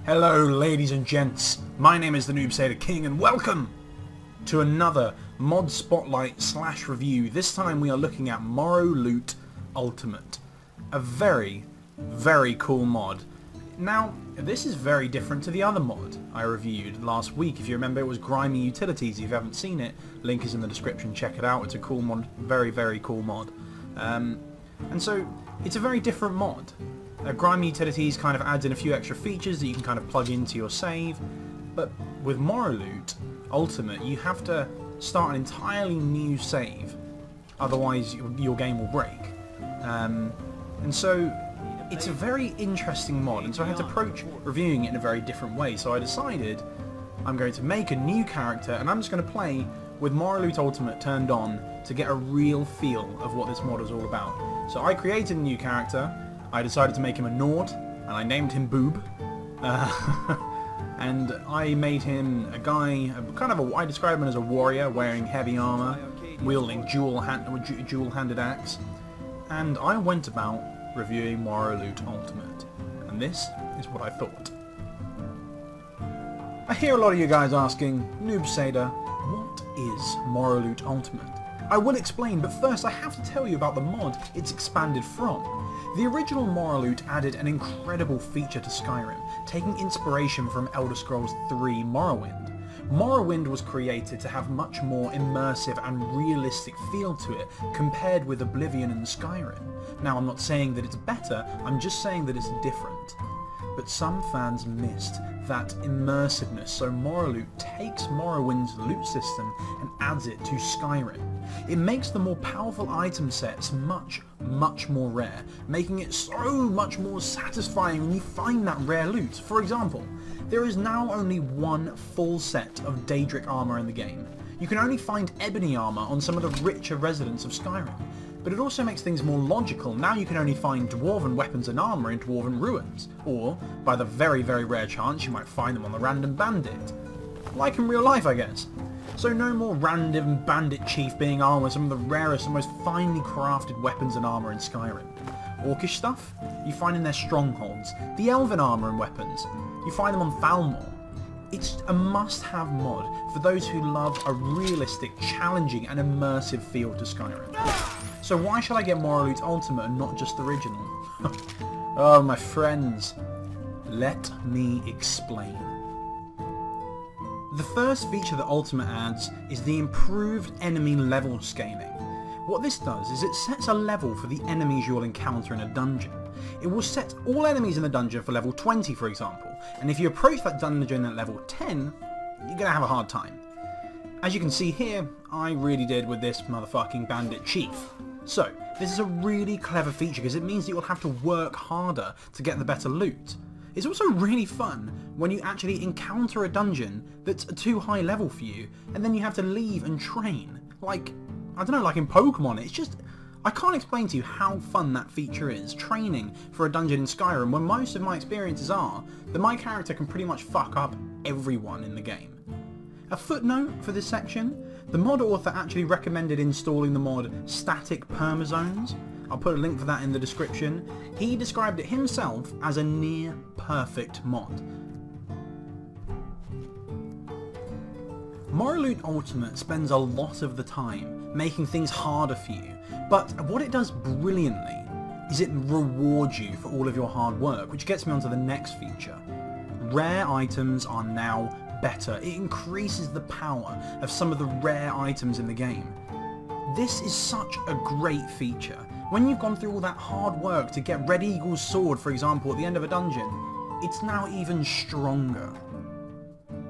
Hello ladies and gents, my name is the Noobsader King and welcome to another mod spotlight / review. This time we are looking at Morrowloot Ultimate. A very cool mod. Now this is very different to the other mod I reviewed last week. If you remember, it was Grimy Utilities. If you haven't seen it, link is in the description, check it out. It's a cool mod, very cool mod. And so it's a very different mod. Grimy Utilities kind of adds in a few extra features that you can kind of plug into your save, but with Morrowloot Ultimate you have to start an entirely new save, otherwise your game will break. And so it's a very interesting mod, and so I had to approach reviewing it in a very different way. So I decided I'm going to make a new character and I'm just going to play with Morrowloot Ultimate turned on to get a real feel of what this mod is all about. So I created a new character. I decided to make him a Nord, and I named him Boob. And I made him a guy, I describe him as a warrior wearing heavy armor, wielding dual-handed axe. And I went about reviewing Morrowloot Ultimate, and this is what I thought. I hear a lot of you guys asking, Noobsader, what is Morrowloot Ultimate? I will explain, but first I have to tell you about the mod it's expanded from. The original Morrowloot added an incredible feature to Skyrim, taking inspiration from Elder Scrolls 3 Morrowind. Morrowind was created to have much more immersive and realistic feel to it compared with Oblivion and Skyrim. Now I'm not saying that it's better, I'm just saying that it's different. But some fans missed that immersiveness, so Morrowloot takes Morrowind's loot system and adds it to Skyrim. It makes the more powerful item sets much more rare, making it so much more satisfying when you find that rare loot. For example, there is now only one full set of Daedric armor in the game. You can only find ebony armor on some of the richer residents of Skyrim. But it also makes things more logical. Now you can only find dwarven weapons and armor in dwarven ruins, or, by the very rare chance, you might find them on the random bandit. Like in real life, I guess. So no more random bandit chief being armed with some of the rarest and most finely crafted weapons and armor in Skyrim. Orcish stuff, you find in their strongholds. The elven armor and weapons, you find them on Falmor. It's a must-have mod for those who love a realistic, challenging and immersive feel to Skyrim. So why should I get Morrowloot Ultimate and not just the original? Oh my friends, let me explain. The first feature that Ultimate adds is the improved enemy level scaling. What this does is it sets a level for the enemies you'll encounter in a dungeon. It will set all enemies in the dungeon for level 20, for example, and if you approach that dungeon at level 10, you're going to have a hard time. As you can see here, I really did with this motherfucking bandit chief. So, this is a really clever feature because it means that you'll have to work harder to get the better loot. It's also really fun when you actually encounter a dungeon that's a too high level for you, and then you have to leave and train. Like, I don't know, like in Pokemon, it's just... I can't explain to you how fun that feature is, training for a dungeon in Skyrim, when most of my experiences are that my character can pretty much fuck up everyone in the game. A footnote for this section, the mod author actually recommended installing the mod StaticPermaZONES. I'll put a link for that in the description. He described it himself as a near perfect mod. Morrowloot Ultimate spends a lot of the time making things harder for you, but what it does brilliantly is it rewards you for all of your hard work, which gets me onto the next feature. Rare items are now better. It increases the power of some of the rare items in the game. This is such a great feature. When you've gone through all that hard work to get Red Eagle's sword, for example, at the end of a dungeon, it's now even stronger.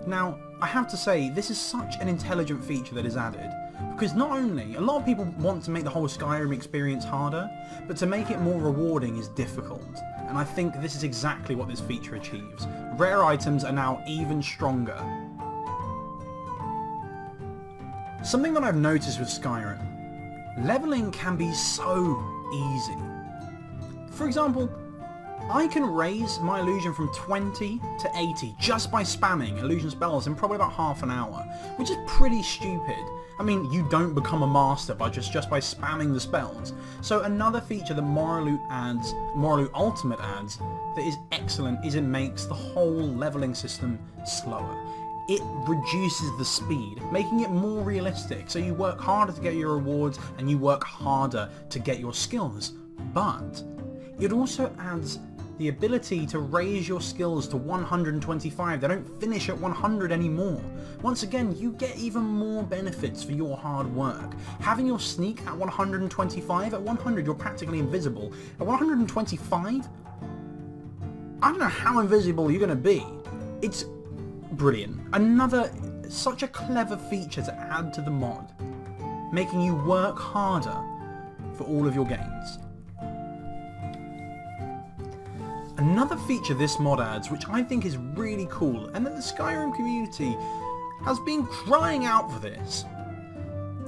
Now, I have to say, this is such an intelligent feature that is added, because not only, a lot of people want to make the whole Skyrim experience harder, but to make it more rewarding is difficult, and I think this is exactly what this feature achieves. Rare items are now even stronger. Something that I've noticed with Skyrim, leveling can be so easy. For example, I can raise my illusion from 20 to 80 just by spamming illusion spells in probably about half an hour, which is pretty stupid. I mean, you don't become a master by just by spamming the spells. So another feature that Morrowloot Ultimate adds, that is excellent, is it makes the whole leveling system slower. It reduces the speed, making it more realistic, so you work harder to get your rewards and you work harder to get your skills. But it also adds the ability to raise your skills to 125. They don't finish at 100 anymore. Once again, you get even more benefits for your hard work. Having your sneak at 125, at 100 you're practically invisible. At 125, I don't know how invisible you're going to be. It's brilliant. Such a clever feature to add to the mod, making you work harder for all of your gains. Another feature this mod adds, which I think is really cool, and that the Skyrim community has been crying out for this,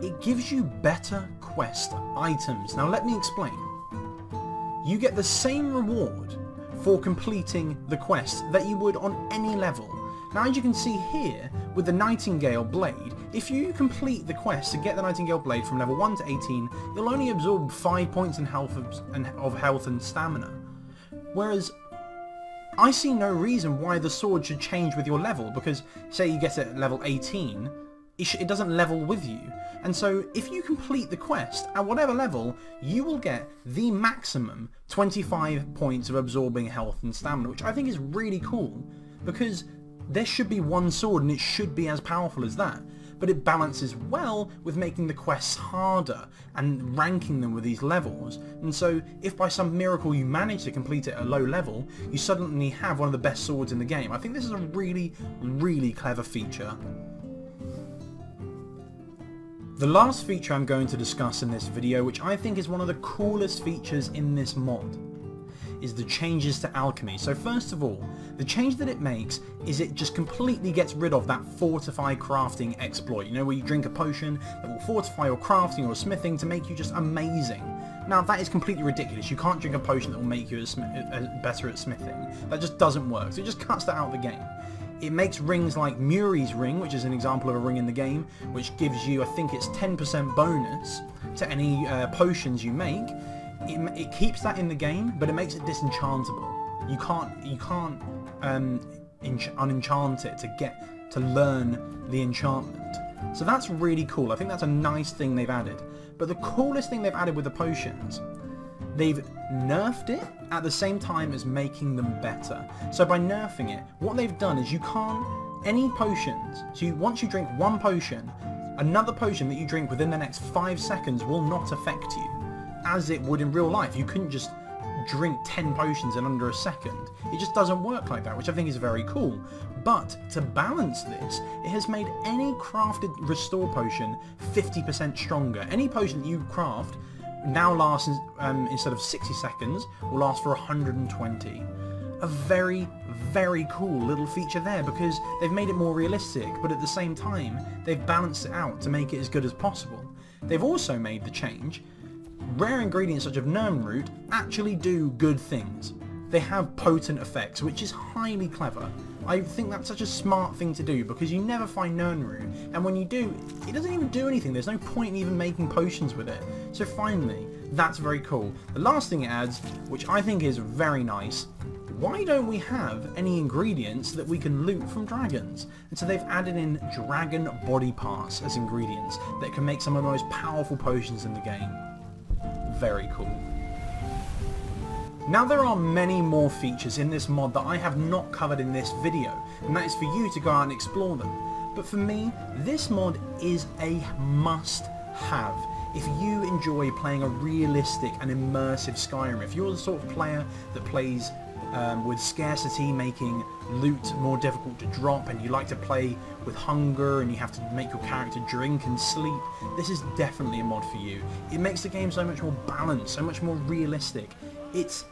it gives you better quest items. Now let me explain. You get the same reward for completing the quest that you would on any level. Now, as you can see here, with the Nightingale Blade, if you complete the quest to get the Nightingale Blade from level 1 to 18, you'll only absorb 5 points of health and stamina. Whereas, I see no reason why the sword should change with your level, because say you get it at level 18, it doesn't level with you. And so if you complete the quest at whatever level, you will get the maximum 25 points of absorbing health and stamina, which I think is really cool, because there should be one sword and it should be as powerful as that. But it balances well with making the quests harder and ranking them with these levels. And so if by some miracle you manage to complete it at a low level, you suddenly have one of the best swords in the game. I think this is a really, really clever feature. The last feature I'm going to discuss in this video, which I think is one of the coolest features in this mod, is the changes to alchemy. So first of all, the change that it makes is it just completely gets rid of that fortify crafting exploit. You know, where you drink a potion that will fortify your crafting or smithing to make you just amazing. Now that is completely ridiculous. You can't drink a potion that will make you better at smithing. That just doesn't work. So it just cuts that out of the game. It makes rings like Muri's ring, which is an example of a ring in the game, which gives you, I think it's 10% bonus to any potions you make. It keeps that in the game, but it makes it disenchantable. You can't unenchant it to learn the enchantment. So that's really cool. I think that's a nice thing they've added. But the coolest thing they've added with the potions, they've nerfed it at the same time as making them better. So by nerfing it, what they've done is you can't, any potions, so once you drink one potion, another potion that you drink within the next 5 seconds will not affect you, as it would in real life. You couldn't just drink 10 potions in under a second. It just doesn't work like that, which I think is very cool. But to balance this, it has made any crafted restore potion 50% stronger. Any potion that you craft now lasts, instead of 60 seconds, will last for 120. A very, very cool little feature there, because they've made it more realistic, but at the same time, they've balanced it out to make it as good as possible. They've also made the change. Rare ingredients such as Nirnroot actually do good things. They have potent effects, which is highly clever. I think that's such a smart thing to do, because you never find Nirnroot, and when you do, it doesn't even do anything. There's no point in even making potions with it. So finally, that's very cool. The last thing it adds, which I think is very nice, why don't we have any ingredients that we can loot from dragons? And so they've added in dragon body parts as ingredients that can make some of the most powerful potions in the game. Very cool. Now there are many more features in this mod that I have not covered in this video, and that is for you to go out and explore them. But for me, this mod is a must-have. If you enjoy playing a realistic and immersive Skyrim, if you're the sort of player that plays with scarcity making loot more difficult to drop, and you like to play with hunger and you have to make your character drink and sleep, this is definitely a mod for you. It makes the game so much more balanced, so much more realistic. It's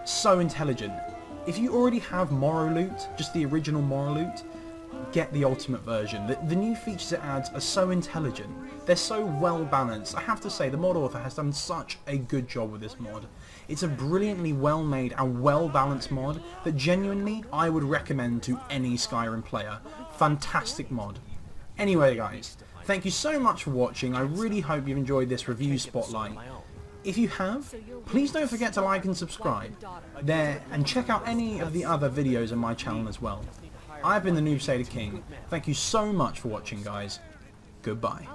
so intelligent. If you already have Morrowloot, just the original Morrowloot, get the ultimate version. The new features it adds are so intelligent. They're so well balanced. I have to say, the mod author has done such a good job with this mod. It's a brilliantly well made and well balanced mod that genuinely I would recommend to any Skyrim player. Fantastic mod. Anyway guys, Thank you so much for watching. I really hope you've enjoyed this review spotlight. If you have, please don't forget to like and subscribe there, and check out any of the other videos on my channel as well. I've been the Noobsader King. Thank you so much for watching, guys. Goodbye.